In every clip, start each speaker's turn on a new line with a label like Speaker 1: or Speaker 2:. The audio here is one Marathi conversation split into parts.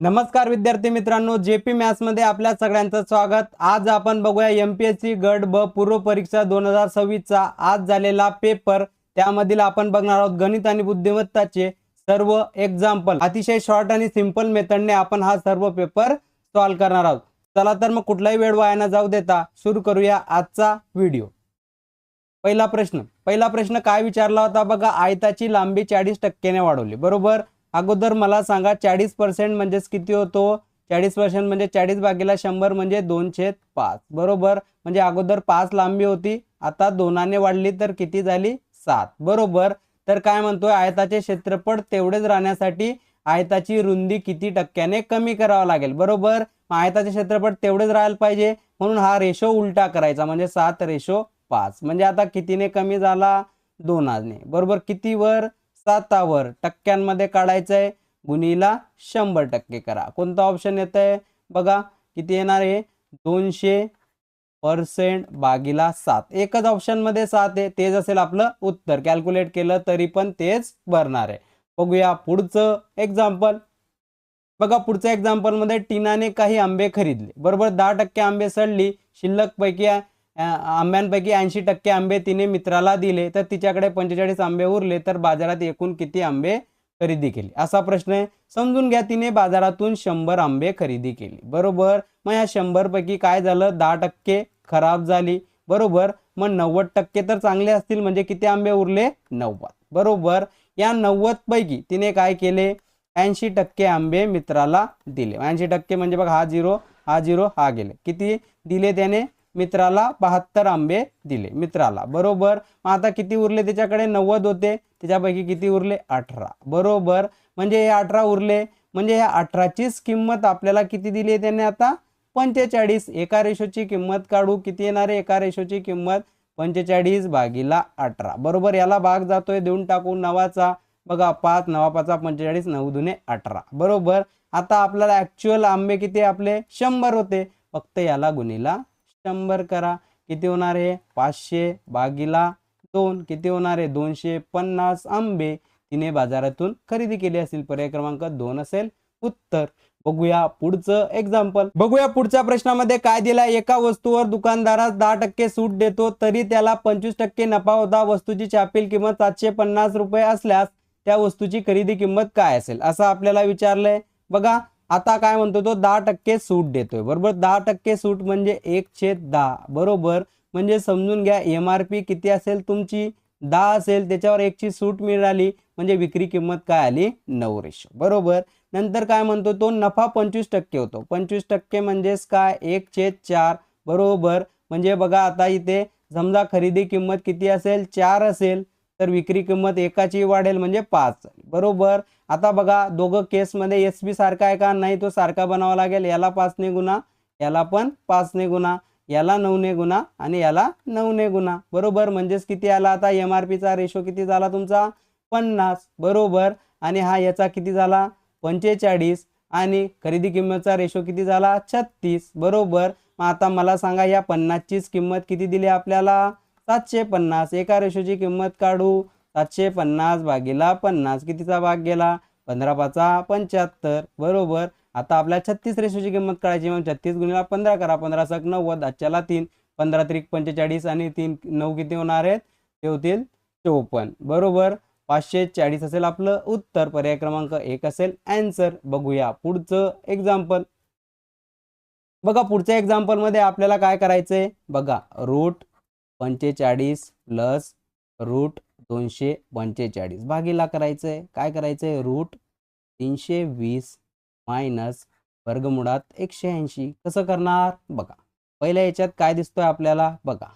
Speaker 1: नमस्कार विद्यार्थी मित्रांनो, जेपी मॅथ्स मध्ये आपल्या सगळ्यांचं स्वागत। आज आपण बघूया एमपीएससी गट ब पूर्व परीक्षा 2026 चा आज झालेला पेपर। त्यामधील आपण बघणार आहोत गणित आणि बुद्धिमत्ताचे सर्व एग्जाम्पल। अतिशय शॉर्ट आणि सिंपल मेथडने आपण हा सर्व पेपर सॉल्व करणार आहोत। चला तर मग कुठलाही वेळ वाया न जाऊ देता सुरू करूया आजचा व्हिडिओ। पहिला प्रश्न काय विचारला होता बघा, आयताची लांबी 40% ने वाढवली, बरोबर। अगोदर मला सांगा 40% म्हणजे किती होतो। 40% म्हणजे 40 भागिले 100 म्हणजे 2/5, बरोबर। म्हणजे अगोदर 5 लांबी होती, आता 2 ने वाढली तर किती झाली 7, बरोबर। तर काय म्हणतोय, आयताचे क्षेत्रफळ तेवढेच राहण्यासाठी आयताची रुंदी किती टक्क्याने कमी करावा लागेल, बरोबर। आयताचे क्षेत्रफळ तेवढेच राहायला पाहिजे म्हणून हा रेशो उलटा करायचा, म्हणजे 7:5। म्हणजे आता कितीने कमी झाला, 2ने, बरोबर। कितीवर, 7वर। टक्क्यांमध्ये काढायचंय, गुणीला 100% करा। कोणता ऑप्शन येतंय बघा, किती येणार आहे, 200% भागिला 7। एकच ऑप्शन मध्ये 7 आहे, तेच असेल आपलं उत्तर। कॅल्क्युलेट केलं तरी पण तेच भरणार आहे। बघूया पुढचं एक्झाम्पल। बघा पुढच्या एक्झाम्पल मध्ये टीनाने काही आंबे खरीदले, बरोबर। 10% आंबे सडली, शिल्लक पैकी आंब्यांपैकी 80% आंबे तिने मित्राला दिले, तर तिच्याकडे 45 आंबे उरले, तर बाजारात एकूण किती आंबे खरेदी केले, असा प्रश्न आहे। समजून घ्या, तिने बाजारातून 100 आंबे खरेदी केली, बरोबर। मग या 100 पैकी काय झालं, 10% खराब झाली, बरोबर। मग 90% तर चांगले असतील, म्हणजे किती आंबे उरले, 90, बरोबर। या 90 पैकी तिने काय केले, 80% आंबे मित्राला दिले। 80% म्हणजे बघा, हा 0 हा 0 हा गेले, किती दिले त्याने मित्राला, 72 आंबे दिले मित्राला, बरोबर। मग आता किती उरले, त्याच्याकडे 90 होते, त्याच्यापैकी किती उरले, 18, बरोबर। म्हणजे हे 18 उरले, म्हणजे या 18चीच किंमत आपल्याला किती दिली आहे त्याने आता, 45। एका रेशोची किंमत काढू, किती येणार आहे एका रेशोची किंमत, 45 भागिला 18, बरोबर। याला भाग जातोय, देऊन टाकू नवाचा, बघा 5 9 5 45, 9 दुने 18, बरोबर। आता आपल्याला ऍक्च्युअल आंबे किती आपले 100 होते, फक्त याला गुणीला 100 करा। किती होणार आहे, 500 भागिला 2, किती होणार आहे, 250 आंबे तिने बाजारातून खरेदी केली असतील। पर्याय क्रमांक 2 असेल उत्तर। बघूया पुढचं एक्झाम्पल। बघूया पुढच्या प्रश्नामध्ये काय दिला, एका वस्तूवर दुकानदारास 10% सूट देतो, तरी त्याला 25% नफा होता। वस्तूची छापील किंमत 750 रुपये असल्यास त्या वस्तूची खरेदी किंमत काय असेल, असं आपल्याला विचारलंय। बघा आता काय म्हणतो तो, 10% सूट देतोय, बरोबर। 10% सूट म्हणजे 1/10, बरोबर। म्हणजे समजून घ्या, एमआरपी किती असेल तुमची, 10 असेल, त्याच्यावर 1 ची सूट मिळाली, म्हणजे विक्री किंमत काय आली, 9 रेशो, बरोबर। नंतर काय म्हणतो तो, नफा 25% होतो। 25% म्हणजेच काय, 1/4, बरोबर। म्हणजे बघा आता इथे समजा खरेदी किंमत किती असेल, 4 असेल, तर विक्री किंमत एकाची वाढेल, म्हणजे 5, बरोबर। आता बघा दोघं केस मध्ये एसबी सारखा आहे का, नाही, तो सारखा बनावा लागेल। याला 5 ने गुणा, याला पण 5 ने गुणा, याला 9 ने गुणा आणि याला 9 ने गुणा, बरोबर। म्हणजेच किती आला आता, एमआरपी चा रेशो किती झाला तुमचा, 50, बरोबर। आणि हा याचा किती झाला, 45, आणि खरेदी किंमतचा रेशो किती झाला, 36, बरोबर। मग आता मला सांगा, या 50 चीच किंमत किती दिली आपल्याला, 750। एका रेशोची किंमत काढू, 750 भागिला 50, कितीचा भाग गेला, 15 5 75, बरोबर। आता आपल्या 36 रेशोची किंमत काढायची, मग 36 गुणिले 15 करा, 15 × 90, आजच्याला 3, 15 × 45 आणि 3 9 किती होणार आहेत, ते होतील 54, बरोबर। 540 असेल आपलं उत्तर। पर्याय क्रमांक 1 असेल आन्सर। बघूया पुढचं एक्झाम्पल। बघा पुढच्या एक्झाम्पल मध्ये आपल्याला काय करायचंय, बघा √45 प्लस √245 भागीला करायचंय, काय करायचंय, √320 मायनस वर्गमुळात 180। कसं करणार बघा, पहिल्या याच्यात काय दिसतोय आपल्याला, बघा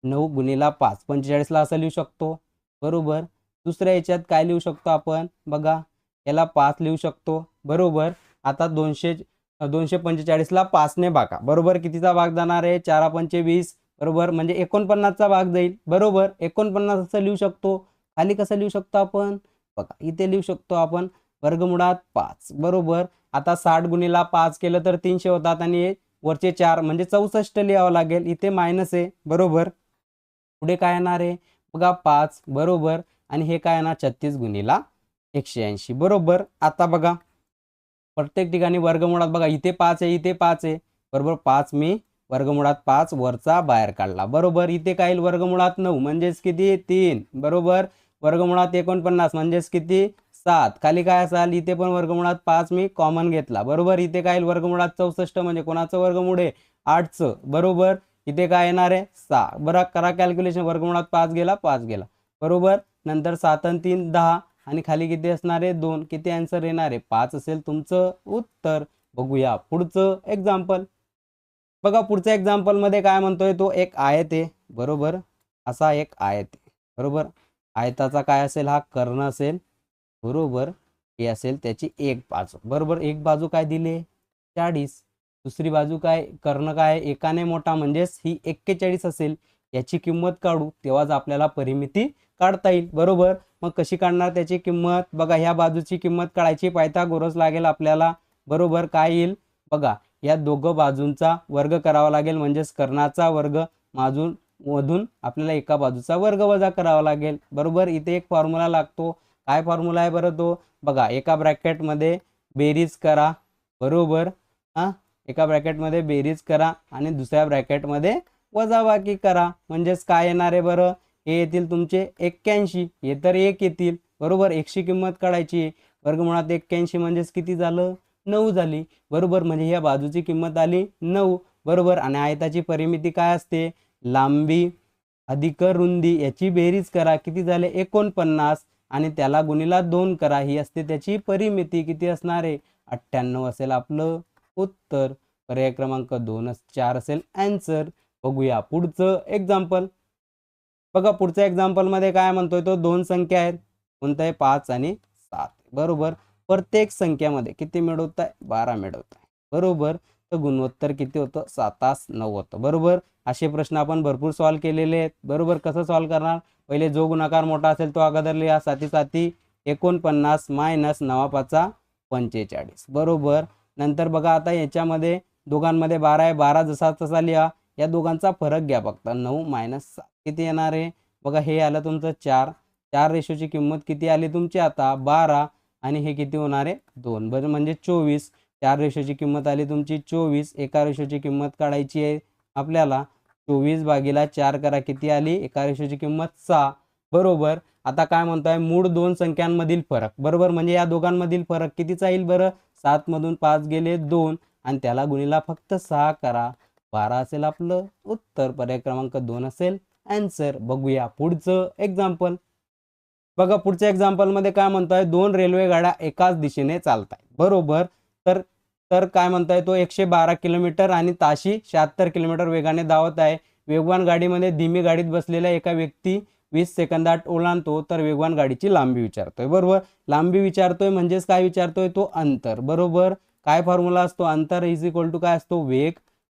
Speaker 1: 9 गुणिला 5, 45 ला असं लिहू शकतो, बरोबर। दुसऱ्या याच्यात काय लिहू शकतो आपण, बघा याला 5 लिहू शकतो, बरोबर। आता 245 ला 5 ने भागा, बरोबर। कितीचा भाग जाणार आहे, 4 5 20, बरोबर। म्हणजे 49 चा भाग जाईल, बरोबर। 49 असं लिहू शकतो। खाली कसं लिहू शकतो आपण, बघा इथे लिहू शकतो आपण वर्गमुळात 5, बरोबर। आता 60 गुणिला 5 केलं तर 300 होतात, आणि वरचे 4 म्हणजे 64 लिहावं लागेल, इथे मायनस आहे, बरोबर। पुढे काय येणार आहे बघा, 5, बरोबर। आणि हे काय येणार, 36 गुणिला 180, बरोबर। आता बघा प्रत्येक ठिकाणी वर्गमुळात बघा इथे 5 आहे, इथे 5 आहे, बरोबर 5 मी वर्गमुळात 5 वरचा बाहेर काढला, बरोबर. इथे काय येईल वर्गमुळात 9 म्हणजेच किती 3, बरोबर. वर्गमुळात 49 म्हणजेच किती 7, खाली काय असाल इथे पण वर्गमुळात 5 मी कॉमन घेतला, बरोबर. इथे काय येईल वर्गमुळात 64 म्हणजे कोणाचं वर्गमूळ आहे 8चं, बरोबर. इथे काय येणार आहे 6, बरं करा कॅल्क्युलेशन, वर्गमुळात 5 गेला 5 गेला, बरोबर. नंतर 7 आणि 3 10 आणि खाली किती असणार आहे 2, किती आन्सर येणार आहे 5 असेल तुमचं उत्तर. बघूया पुढचं एक्झाम्पल. बघा पुढच्या एक्झाम्पल मध्ये काय म्हणतोय तो एक आयत आहे, बरोबर. असा एक आयत आहे, बरोबर. आयताचा काय असेल हा कर्ण असेल, बरोबर. हे असेल त्याची एक बाजू, बरोबर. एक बाजू काय दिली 40, दुसरी बाजू काय कर्ण काय एकाने मोठा म्हणजेच ही 41 असेल. याची किंमत काढू तेव्हाच आपल्याला परिमिती काढता येईल, बरोबर. मग कशी काढणार त्याची किंमत, बघा ह्या बाजूची किंमत काढायची पायथागोरस लागेल आपल्याला, बरोबर. काय येईल बघा या दोघं बाजूंचा वर्ग करावा लागेल म्हणजेच कर्णाचा वर्ग मधून आपल्याला एका बाजूचा वर्ग वजा करावा लागेल, बरोबर. इथे एक फॉर्म्युला लागतो, काय फॉर्म्युला आहे बरं तो, बघा एका ब्रॅकेटमध्ये बेरीज करा, बरोबर. एका ब्रॅकेटमध्ये बेरीज करा आणि दुसऱ्या ब्रॅकेटमध्ये वजाबाकी करा म्हणजेच काय येणार आहे बरं, हे येतील तुमचे 81, हे तर 1 येतील, बरोबर. 1ची किंमत काढायची, वर्गमुळात 81 म्हणजेच किती झालं 9 झाली, बरोबर. म्हणजे या बाजूची किंमत आली 9, बरोबर. आणि आयताची परिमिती काय असते, लांबी अधिक रुंदी याची बेरीज करा, किती झाले 49 आणि त्याला गुणिला 2 करा, ही असते त्याची परिमिती, किती असणार आहे 98 असेल आपलं उत्तर. पर्याय क्रमांक 2 4 असेल आन्सर. बघूया पुढचं एक्झाम्पल. बघा पुढच्या एक्झाम्पल मध्ये काय म्हणतोय तो दोन संख्या आहेत, कोणत्या आहे 5 आणि 7, बरोबर. प्रत्येक संख्यामध्ये किती मिळवताय 12 मिळवताय, बरोबर. तर गुणोत्तर किती होतं 7-9 होतं, बरोबर. असे प्रश्न आपण भरपूर सॉल्व्ह केलेले आहेत, बरोबर. कसं सॉल्व्ह करणार, पहिले जो गुणाकार मोठा असेल तो अगोदर लिहा, 7 49 मायनस 9 45, बरोबर. नंतर बघा आता याच्यामध्ये दोघांमध्ये 12 आहे, 12 जसा तसा लिहा, या दोघांचा फरक घ्या फक्त, 9 - 7 किती येणार आहे बघा, हे आलं तुमचं 4, 4 रेशोची किंमत किती आली तुमची आता 12 आणि हे किती होणार आहे 2, बरं म्हणजे 24. 4 रेशोची किंमत आली तुमची 24, एका रेशोची किंमत काढायची आहे आपल्याला, 24/4 करा, किती आली एका रेशोची किंमत 6, बरोबर. आता काय म्हणतोय मूळ दोन संख्यांमधील फरक, बरोबर. म्हणजे या दोघांमधील फरक कितीचा येईल बरं, 7 मधून 5 गेले 2 आणि त्याला गुणिला फक्त 6 करा, 12 असेल आपलं उत्तर. पर्याय क्रमांक 2 असेल आन्सर. बघूया पुढचं एक्झाम्पल. बघा पुढच्या एक्झाम्पल मध्ये काय म्हणतोय, दोन रेल्वे गाड्या एकाच दिशेने चालत आहेत, बरोबर. तर तर काय म्हणतोय तो 112 किलोमीटर आणि ताशी 76 किलोमीटर वेगाने धावत आहे. वेगवान गाडीमध्ये धीमी गाडीत बसलेला एका व्यक्ती 20 सेकंदात ओलांडतो, तर वेगवान गाडीची लांबी विचारतोय, बरोबर. लांबी विचारतोय म्हणजेच काय विचारतोय तो अंतर, बरोबर. काय फॉर्म्युला असतो, अंतर इज इक्वल टू काय असतो वेग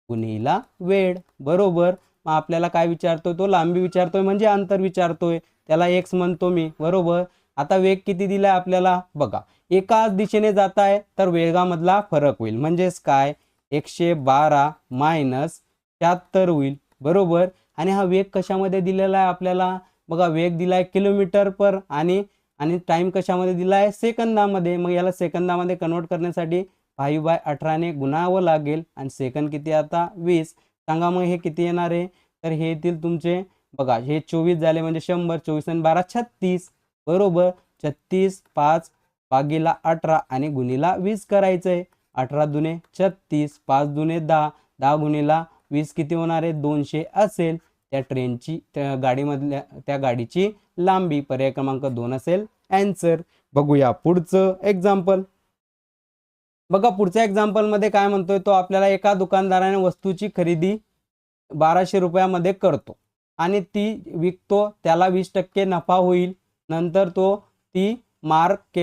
Speaker 1: गुणिला वेळ, बरोबर. मग आपल्याला काय विचारतोय तो लांबी विचारतोय म्हणजे अंतर विचारतोय, त्याला x म्हणतो मी, बरोबर. आता वेग किती दिलाय आपल्याला बघा, एकाच दिशेने जात आहे तर वेगामधला फरक होईल म्हणजेच काय 112 मायनस 76 होईल, बरोबर. आणि हा वेग कशामध्ये दिलेला आहे आपल्याला बघा, वेग दिलाय किलोमीटर पर आणि आणि टाइम कशामध्ये दिलाय सेकंदामध्ये. मग याला सेकंदामध्ये कन्वर्ट करण्यासाठी 5/18 ने गुणावं लागेल आणि सेकंद किती आता 20. सांगा मग हे किती येणार आहे, तर हे येतील तुमचे बघा हे 24 झाले म्हणजे 100, 24 आणि 12 36, बरोबर. 36 5/18 आणि गुणिला 20 करायचंय, 18 दुने 36, 5 दुने 10, 10 गुणिला 20 किती होणार आहे 200 असेल त्या ट्रेनची त्या गाडीची लांबी. पर्याय क्रमांक 2 असेल आन्सर. बघूया पुढचं एक्झाम्पल. बघा पुढच्या एक्झाम्पल मध्ये काय म्हणतोय तो आपल्याला एका दुकानदाराने वस्तूची खरेदी 1200 रुपयामध्ये करतो आणि ती विकतो, त्याला 20% नफा होईल. नंतर तो ती मार्क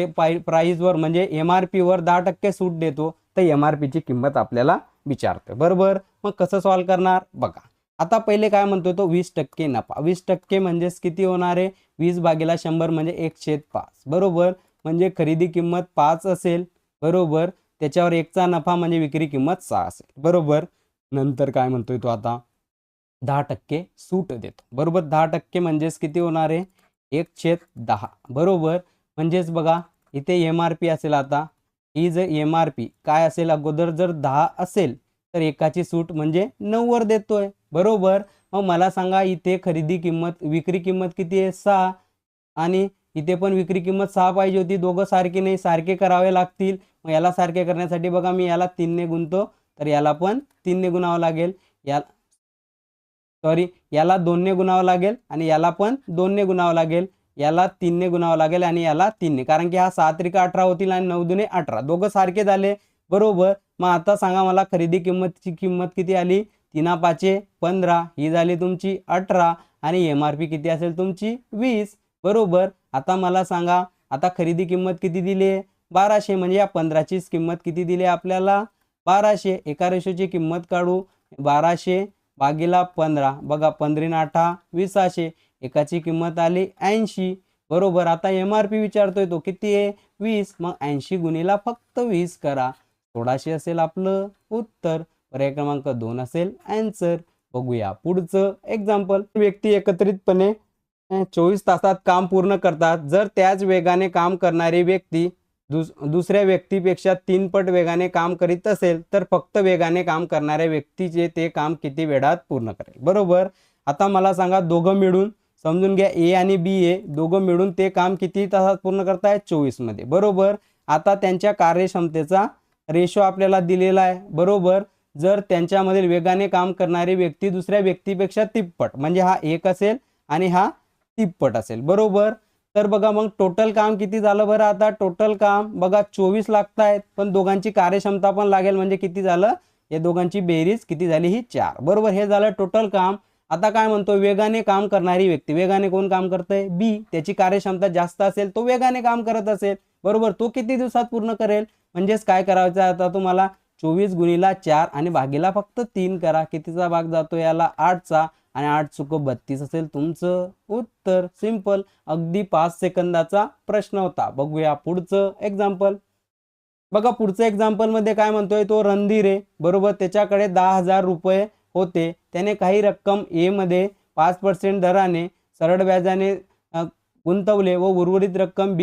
Speaker 1: प्राइसवर म्हणजे MRP वर 10% सूट देतो, तर MRP ची किंमत आपल्याला विचारतो, बरोबर. मग कसं सॉल्व्ह करणार बघा, आता पहिले काय म्हणतोय तो 20% नफा, 20% म्हणजेच किती होणार आहे 20/100 म्हणजे 1/5, बरोबर. म्हणजे खरेदी किंमत 5 असेल, बरोबर. त्याच्यावर 1चा नफा म्हणजे विक्री किंमत 6 असेल, बरोबर. नंतर काय म्हणतोय तो आता 10% सूट देतो, बरोबर. 10% म्हणजेच किती होणार आहे 1/10, बरोबर. म्हणजेच बघा इथे MRP असेल आता ही जर MRP काय असेल, अगोदर जर 10 असेल तर एकाची सूट म्हणजे 9 वर देतोय, बरोबर. मग मला सांगा इथे खरेदी किंमत विक्री किंमत किती आहे 6 आणि इथे पण विक्री किंमत 6 पाहिजे होती. दोघं सारखे नाही, सारखे करावे लागतील. मग याला सारखे करण्यासाठी बघा मी याला 3 ने गुणतो तर याला पण 3 ने गुणावं लागेल. याला 2 ने गुणावं लागेल आणि याला पण 2 ने गुणावं लागेल. याला 3 ने गुणावं लागेल आणि याला 3 ने, कारण की हा 7 त्रिक 18 होतील आणि 9 दुने 18, दोघं सारखे झाले, बरोबर. मग आता सांगा मला खरेदी किंमतची किंमत किती आली, 3 5 15, ही झाली तुमची 18 आणि MRP किती असेल तुमची 20, बरोबर. आता मला सांगा आता खरेदी किंमत किती दिली आहे 1200, म्हणजे या 15चीच किंमत किती दिली आपल्याला 1200. एका रेशोची किंमत काढू, 1200 भागीला 15, बघा 15 8 20, एकाची किंमत आली 80, बरोबर. आता MRP विचारतोय तो किती आहे 20, मग 80 गुणिला फक्त 20 करा, 1600 असेल आपलं उत्तर. पर्याय क्रमांक 2 असेल आन्सर. बघूया पुढचं एक्झाम्पल. व्यक्ती एकत्रितपणे 24 तासात काम पूर्ण करतात. जर त्याच वेगाने काम करणारी व्यक्ती दुसऱ्या व्यक्तीपेक्षा 3 पट वेगाने काम करीत असेल तर फक्त वेगाने काम करणाऱ्या व्यक्तीचे ते काम किती वेळात पूर्ण करेल, बरोबर. आता मला सांगा दोघं मिळून, समजून घ्या A आणि B आहे, दोघं मिळून ते काम किती तासात पूर्ण करतायत 24 मध्ये, बरोबर. आता त्यांच्या कार्यक्षमतेचा रेशो आपल्याला दिलेला आहे, बरोबर. जर त्यांच्यामधील वेगाने काम करणारी व्यक्ती दुसऱ्या व्यक्तीपेक्षा तिप्पट, म्हणजे हा 1 असेल आणि हा तिप्पट असेल, बरोबर. तर बघा मग टोटल काम किती झालं बरं. आता टोटल काम बघा 24 लागत आहेत, पण दोघांची कार्यक्षमता पण लागेल, म्हणजे किती झालं, या दोघांची बेरीज किती झाली ही 4, बरोबर. हे झालं टोटल काम. आता काय म्हणतो, वेगाने काम करणारी व्यक्ती, वेगाने कोण काम करतंय B, त्याची कार्यक्षमता जास्त असेल, तो वेगाने काम करत असेल, बरोबर. तो किती दिवसात पूर्ण करेल, म्हणजेच काय करायचं आता तुम्हाला 24 गुणिला 4 आणि भागीला फक्त 3 करा. कितीचा भाग जातो याला 8चा आणि 8 चुक 32 असेल तुमचं उत्तर. सिंपल, अगदी 5 सेकंदाचा प्रश्न होता. बघूया पुढचं एक्झाम्पल. बघा पुढचं एक्झाम्पल मध्ये काय म्हणतोय, तो रणधीर आहे, बरोबर. त्याच्याकडे 10,000 रुपये होते. त्याने काही रक्कम A मध्ये 5% दराने सरळ व्याजाने गुंतवले व उर्वरित रक्कम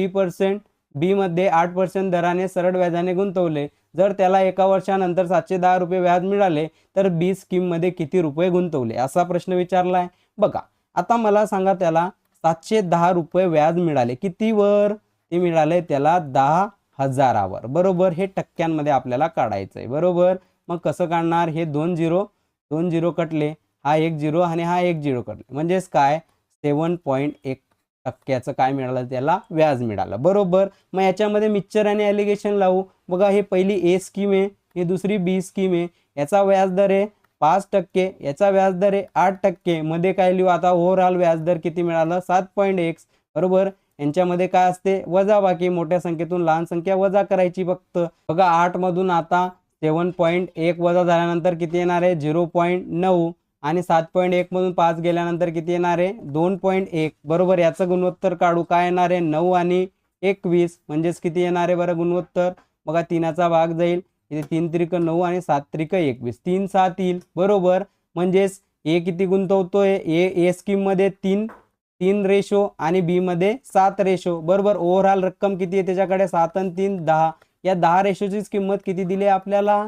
Speaker 1: B मध्ये 8% दराने सरळ व्याजाने गुंतवले. जर त्याला एका वर्षानंतर 710 रुपये व्याज मिळाले तर B स्कीम मध्ये किती रुपये गुंतवले, असा प्रश्न विचारलाय. बघा आता मला सांगा त्याला 710 रुपये व्याज मिळाले, कितीवर, ते मिळाले त्याला 10,000वर, बरोबर. हे टक्क्यांमध्ये आपल्याला काढायचं आहे, बरोबर. मग कसं काढणार, हे 2 झिरो कटले, हा 1 झिरो आणि हा 1 झिरो कटले, म्हणजेच काय 7.1% काय मिळालं त्याला व्याज मिळालं, बरोबर. मग याच्यामध्ये मिक्सचर आणि ॲलिगेशन लावू. बघा हे पहिली A स्कीम आहे, ही दुसरी B स्कीम आहे. याचा व्याजदर आहे 5%, याचा व्याजदर आहे 8%. मध्ये काय लिहू आता, ओव्हरऑल व्याजदर किती मिळालं 7.1, बरोबर. यांच्यामध्ये काय असते वजाबाकी, मोठ्या संख्येतून लहान संख्या वजा करायची फक्त. बघा 8 मधून आता 7.1 वजा झाल्यानंतर किती येणार आहे 0.9 आणि 7.1 मधून 5 गेल्यानंतर किती येणार आहे 2.1, बरोबर. याचं गुणोत्तर काढू, काय येणार आहे 9 आणि 21, म्हणजेच किती येणार आहे बरं गुणोत्तर. बघा 3चा भाग जाईल, इथे 3 त्रिक 9 आणि 7 त्रिक 21, 3 7 येईल, बरोबर. म्हणजेच A किती गुंतवतोय, A स्कीम मध्ये 3 रेशो आणि B मध्ये 7 रेशो, बरोबर. ओव्हरऑल रक्कम किती आहे त्याच्याकडे 7 आणि 3 10, या 10 रेशोचीच किंमत किती दिली आपल्याला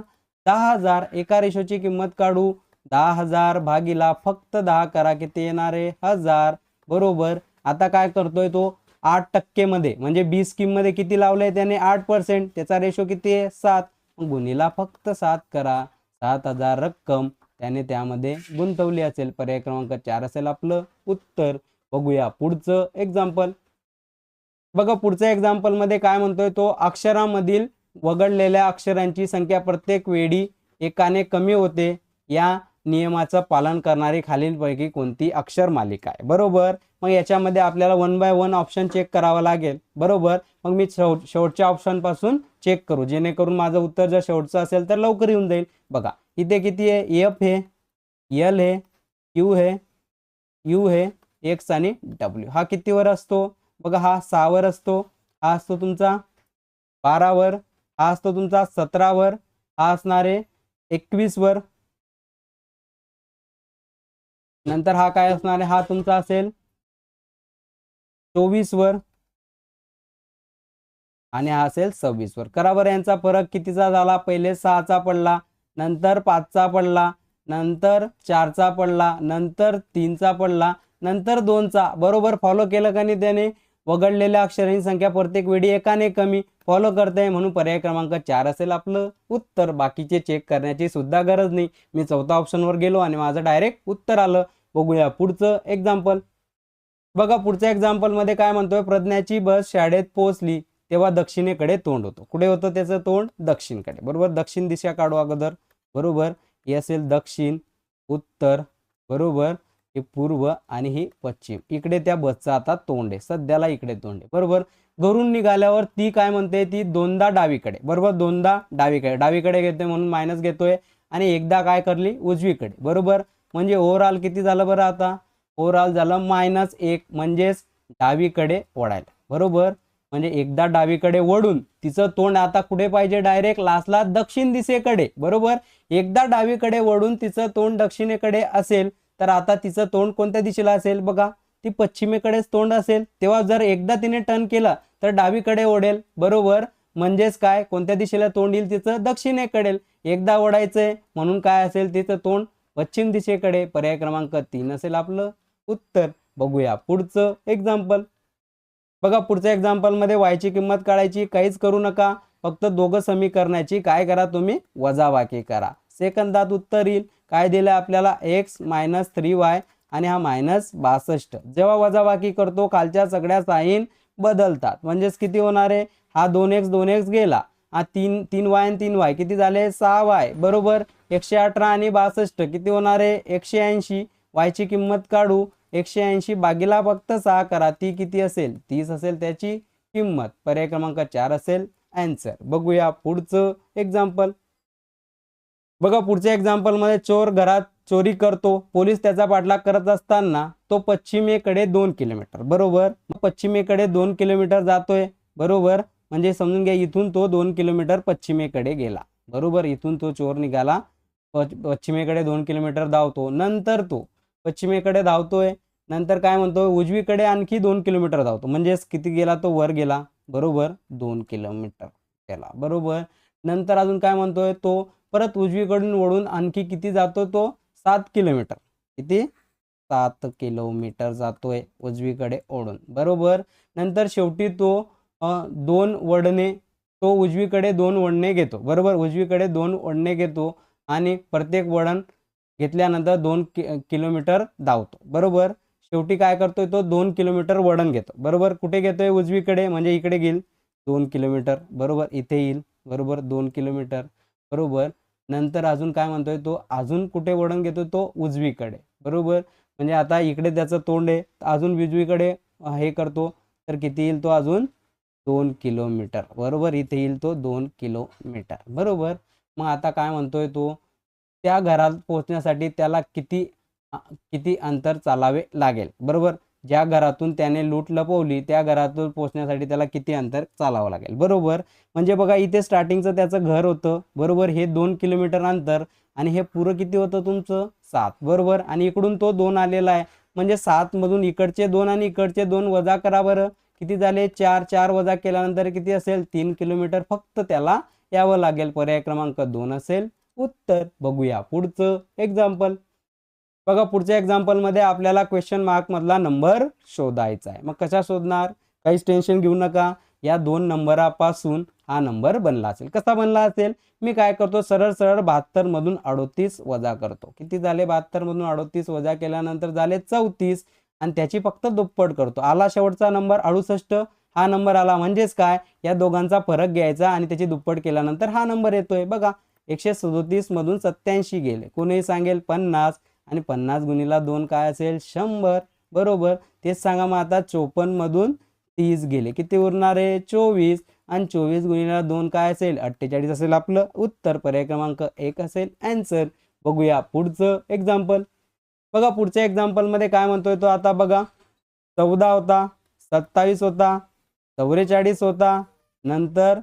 Speaker 1: 10,000. एका रेशोची किंमत काढू, 10,000 भागीला फक्त 10 करा, किती येणार आहे 1000, बरोबर. आता काय करतोय तो 8% मध्ये, म्हणजे B स्कीम मध्ये किती लावलंय त्याने 8%, त्याचा रेशो किती आहे 7, गुणिला फक्त 7 करा, 7,000 रक्कम त्याने त्यामध्ये गुंतवली असेल. पर्याय क्रमांक 4 असेल आपलं उत्तर. बघूया पुढचं एक्झाम्पल. बघा पुढच्या एक्झाम्पल मध्ये काय म्हणतोय तो, अक्षरामधील वगळलेल्या अक्षरांची संख्या प्रत्येक वेळी एकाने कमी होते. या नियमाचं पालन करणारी खालीलपैकी कोणती अक्षर मालिका आहे, बरोबर. मग याच्यामध्ये आपल्याला 1 बाय 1 ऑप्शन चेक करावा लागेल, बरोबर. मग मी शेवटच्या ऑप्शन पासून चेक करू, जेणेकरून माझं उत्तर जर शेवटचं असेल तर लवकर येऊन जाईल. बघा इथे किती आहे, F हे, L हे, Q हे, U हे, X आणि W. हा कितीवर असतो, बघा हा 6 वर असतो, हा असतो तुमचा 12 वर, हा असतो तुमचा 17 वर, हा असणार आहे 21 वर, नंतर हा काय असणार आहे, हा तुमचा असेल 24 वर, आणि हा असेल 26 वर. करा बरं यांचा फरक कितीचा झाला, पहिले 6चा पडला, नंतर 5चा पडला, नंतर 4चा पडला, नंतर 3चा पडला, नंतर 2चा. बरोबर फॉलो केलं का नाही त्याने. वगळलेल्या अक्षरांची संख्या प्रत्येक वेळी एकाने कमी फॉलो करते, म्हणून पर्याय क्रमांक 4 असेल आपलं उत्तर. बाकीचे चेक करण्याची सुद्धा गरज नाही. मी चौथा ऑप्शनवर गेलो आणि माझं डायरेक्ट उत्तर आलं. बघूया पुढचं एक्झाम्पल. बघा पुढच्या एक्झाम्पल मध्ये काय म्हणतोय, प्रज्ञाची बस शाळेत पोहोचली तेव्हा दक्षिणेकडे तोंड होतं. कुठे होतं त्याचं तोंड, दक्षिणकडे. बरोबर, दक्षिण दिशा काढू अगोदर. बरोबर, हे असेल दक्षिण, उत्तर, बरोबर, हे पूर्व आणि ही पश्चिम. इकडे त्या बसचं आता तोंड आहे, सध्याला इकडे तोंड आहे. बरोबर, घरून निघाल्यावर ती काय म्हणते, ती दोनदा डावीकडे. बरोबर, दोनदा डावीकडे, डावीकडे घेते म्हणून मायनस घेतोय, आणि एकदा काय करली, उजवीकडे. बरोबर, म्हणजे ओव्हरऑल किती झालं बरं, आता ओव्हरऑल झालं -1, म्हणजेच डावीकडे ओढायला. बरोबर, म्हणजे एकदा डावीकडे ओढून तिचं तोंड आता कुठे पाहिजे, डायरेक्ट लास्टला दक्षिण दिशेकडे. बरोबर, एकदा डावीकडे ओढून तिचं तोंड दक्षिणेकडे असेल, तर आता तिचं तोंड कोणत्या दिशेला असेल, बघा ती पश्चिमेकडेच तोंड असेल. तेव्हा जर एकदा तिने टर्न केला तर डावीकडे ओढेल. बरोबर, म्हणजेच काय, कोणत्या दिशेला तोंड येईल तिचं, दक्षिणेकडे. एकदा ओढायचंय म्हणून काय असेल तिचं तोंड पश्चिम दिशेकडे. पर्याय क्रमांक 3 असेल आपलं उत्तर. बघूया पुढचं एक्झाम्पल. बघा पुढच्या एक्झाम्पल मध्ये वायची किंमत काढायची, काहीच करू नका, फक्त दोघं समीकरणाची काय करा तुम्ही, वजाबाकी करा. सेकंदात उत्तर येईल. काय दिलं आपल्याला, x - 3y आणि हा -62. जेव्हा वजाबाकी करतो खालच्या सगळ्या साईन बदलतात, म्हणजेच किती होणार आहे, हा 2x 2x गेला, हा 3y आणि 3y किती झाले, 6y. बरोबर, 118 आणि 62 किती होणार आहे, 180. वायची किंमत काढू, 180 भागीला फक्त 6 करा, ती किती असेल, 30 असेल त्याची किंमत. पर्याय क्रमांक 4 असेल आन्सर. बघूया पुढचं एक्झाम्पल. बघा पुढच्या एक्झाम्पल मध्ये चोर घरात चोरी करतो, पोलीस त्याचा पाठलाग करत असताना तो पश्चिमेकडे 2 किलोमीटर. बरोबर, पश्चिमेकडे 2 किलोमीटर जातोय. बरोबर, म्हणजे समजून घ्या इथून तो 2 किलोमीटर पश्चिमेकडे गेला. बरोबर, इथून तो चोर निघाला, पश्चिमेकडे 2 किलोमीटर धावतो. नंतर तो पश्चिमेकडे धावतोय, नंतर काय म्हणतो, उजवीकडे आणखी 2 किलोमीटर धावतो, म्हणजेच किती गेला, तो वर गेला. बरोबर, 2 किलोमीटर गेला. बरोबर, नंतर अजून काय म्हणतोय, तो परत उजवीकडून वळून आणखी किती जातो, तो 7 किलोमीटर. किती, 7 किलोमीटर जातोय उजवीकडे ओढून. बरोबर, नंतर शेवटी तो 2 वळणे, तो उजवीकडे 2 वळणे घेतो. बरोबर, उजवीकडे 2 वळणे घेतो आणि प्रत्येक वळण घेतल्यानंतर 2 किलोमीटर धावतो. बरोबर, शेवटी काय करतोय, तो 2 किलोमीटर वळण घेतो. बरोबर, कुठे घेतोय, उजवीकडे, म्हणजे इकडे घेईल 2 किलोमीटर. बरोबर, इथे येईल. बरोबर, 2 किलोमीटर. बरोबर, नंतर अजून काय म्हणतोय, तो अजून कुठे वळण घेतो, तो उजवीकडे. बरोबर, म्हणजे आता इकडे त्याचं तोंड आहे, अजून उजवीकडे हे करतो, तर किती येईल, तो अजून 2 किलोमीटर. बरोबर, इथे येईल तो 2 किलोमीटर. बरोबर, मग आता काय म्हणतोय, तो त्या घरात पोहोचण्यासाठी त्याला किती अंतर चालावे लागेल. बरोबर, ज्या घरातून त्याने लूट लपवली त्या घरातून पोहोचण्यासाठी त्याला किती अंतर चालावं लागेल. बरोबर, म्हणजे बघा इथे स्टार्टिंगचं त्याचं घर होतं. बरोबर, हे 2 किलोमीटर अंतर, आणि हे पुरं किती होतं तुमचं, 7. बरोबर, आणि इकडून तो 2 आलेला आहे, म्हणजे 7 मधून इकडचे 2 आणि इकडचे 2 वजा करा बरं, किती झाले, 4. 4 वजा केल्यानंतर किती असेल, 3 किलोमीटर फक्त त्याला यावं लागेल. पर्याय क्रमांक 2 असेल उत्तर. बघूया पुढचं एक्झाम्पल. बघा पुढच्या एक्झाम्पल मध्ये आपल्याला क्वेश्चन मार्क मधला नंबर शोधायचा आहे. मग कशा शोधणार, काहीच टेन्शन घेऊ नका, या 2 नंबरापासून हा नंबर बनला असेल. कसा बनला असेल, मी काय करतो, सरळ 72 मधून 38 वजा करतो. किती झाले, 72 मधून 38 वजा केल्यानंतर झाले 34, आणि त्याची फक्त दुप्पट करतो. आला शेवटचा नंबर 68, हा नंबर आला, म्हणजेच काय, या दोघांचा फरक घ्यायचा आणि त्याची दुप्पट केल्यानंतर हा नंबर येतोय. बघा 137 मधून 87 गेले, कोणी सांगेल 50, आणि 50 गुणिला 2 काय असेल, 100. बरोबर, तेच सांगा मग आता 54 मधून 30 गेले, किती उरणार आहे, 24, आणि 24 गुणिला 2 काय असेल, 48 असेल आपलं उत्तर. पर्याय क्रमांक 1 असेल आन्सर. बघूया पुढचं एक्झाम्पल. बघा पुढच्या एक्झाम्पल मध्ये काय म्हणतोय तो, आता बघा 14 होता, 27 होता, 44 होता, नंतर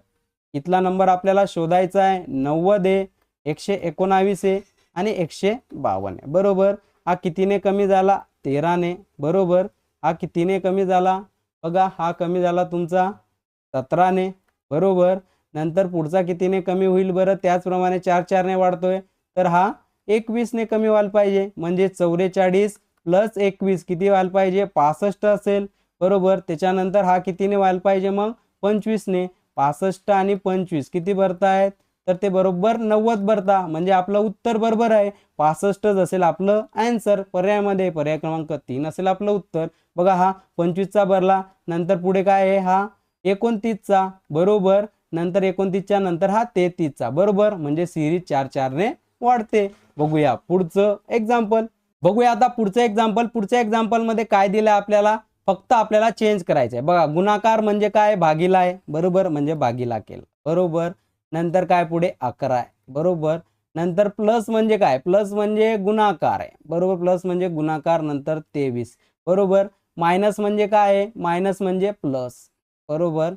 Speaker 1: इथला नंबर आपल्याला शोधायचा आहे, 90 आहे, 119 आहे आणि 152 आहे. बरोबर, हा कितीने कमी झाला, 13 ने. बरोबर, हा कितीने कमी झाला, बघा हा कमी झाला तुमचा 17 ने. बरोबर. नंतर पुढचा कितीने कमी होईल बरं? त्याचप्रमाणे 4 4 ने वाढतोय, तर हा 21 ने कमी व्हायला पाहिजे. म्हणजे 44 प्लस 21 किती व्हायला पाहिजे? 65 असेल. बरोबर. त्याच्यानंतर हा कितीने व्हायला पाहिजे मग? 25 ने. 65 आणि 25 किती भरतायत? तर ते बरोबर 90 भरता. म्हणजे आपलं उत्तर बरोबर आहे. 65च असेल आपलं आन्सर. पर्यायामध्ये पर्याय क्रमांक 3 असेल आपलं उत्तर. बघा हा 25चा भरला. नंतर पुढे काय आहे? हा 29चा. बरोबर. नंतर 29च्या नंतर हा 33चा. बरोबर. म्हणजे सिरीज 4 4 ने वाढते. बघूया पुढचं एक्झाम्पल. बघूया आता पुढचं एक्झाम्पल. पुढच्या एक्झाम्पल मध्ये काय दिलं आपल्याला? फक्त आपल्याला चेंज करायचं आहे. बघा गुणाकार म्हणजे काय? भागीला आहे. बरोबर. म्हणजे भागीला केलं. बरोबर. नंतर काय पुढे? 11 आहे. बरोबर. नंतर प्लस म्हणजे काय? प्लस म्हणजे गुणाकार आहे. बरोबर. प्लस म्हणजे गुणाकार. नंतर 23. बरोबर. मायनस म्हणजे काय आहे? मायनस म्हणजे प्लस. बरोबर.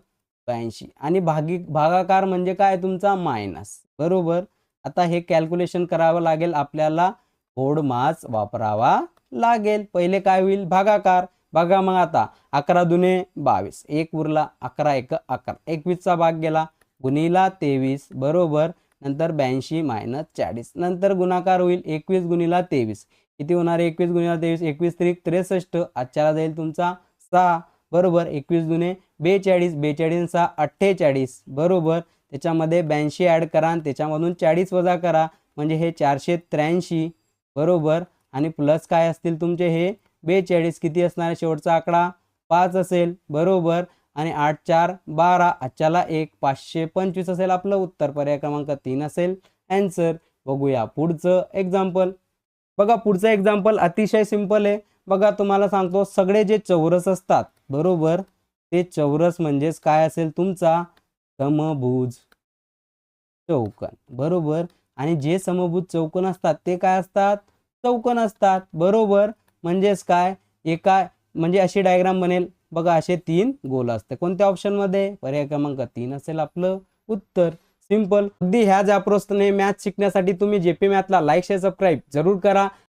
Speaker 1: 82 आणि भागाकार म्हणजे काय तुमचा? मायनस. बरोबर. आता हे कॅल्क्युलेशन करावं लागेल आपल्याला. कोड मास वापरावा लागेल. पहिले काय होईल? भागाकार. बघा मग आता 11 दुने 22. 1 उरला. 11 1 11. 21चा भाग गेला. गुणिला 23. बरोबर. नंतर 82 मायनस 40. नंतर गुणाकार होईल. 21 गुणिला 23. किती होणार? 21 गुणिला 23. 21 त्रिक 63. आजच्याला जाईल तुमचा 6. बरोबर. 21 दुने 42. 42 6 48. बरोबर. त्याच्यामध्ये 82 ॲड करा आणि त्याच्यामधून 40 वजा करा. म्हणजे हे 483. बरोबर. आणि प्लस काय असतील तुमचे हे 42. किती असणार आहे शेवटचा आकडा? 5 असेल. बरोबर. आणि 8 4 12. आजच्याला 1 525 असेल आपलं उत्तर. पर्याय क्रमांक 3 असेल आन्सर. बघूया पुढचं एक्झाम्पल. बघा पुढचं एक्झाम्पल अतिशय सिंपल आहे. बघा तुम्हाला सांगतो सगळे जे चौरस असतात बरोबर ते चौरस म्हणजेच काय असेल तुमचा? समभुज चौकोन. बरोबर. आणि जे समभुज चौकोन असतात ते काय असतात? चौकोन असतात. बरोबर. म्हणजेच काय? एका म्हणजे अशी डायग्राम बनेल. बघा असे 3 गोल असते. कोणत्या ऑप्शनमध्ये? पर्याय क्रमांक 3 असेल आपलं उत्तर. सिंपल. अगदी ह्याच अप्रोचने मॅथ शिकण्यासाठी तुम्ही जेपी मॅथला लाईक शेअर सबस्क्राईब जरूर करा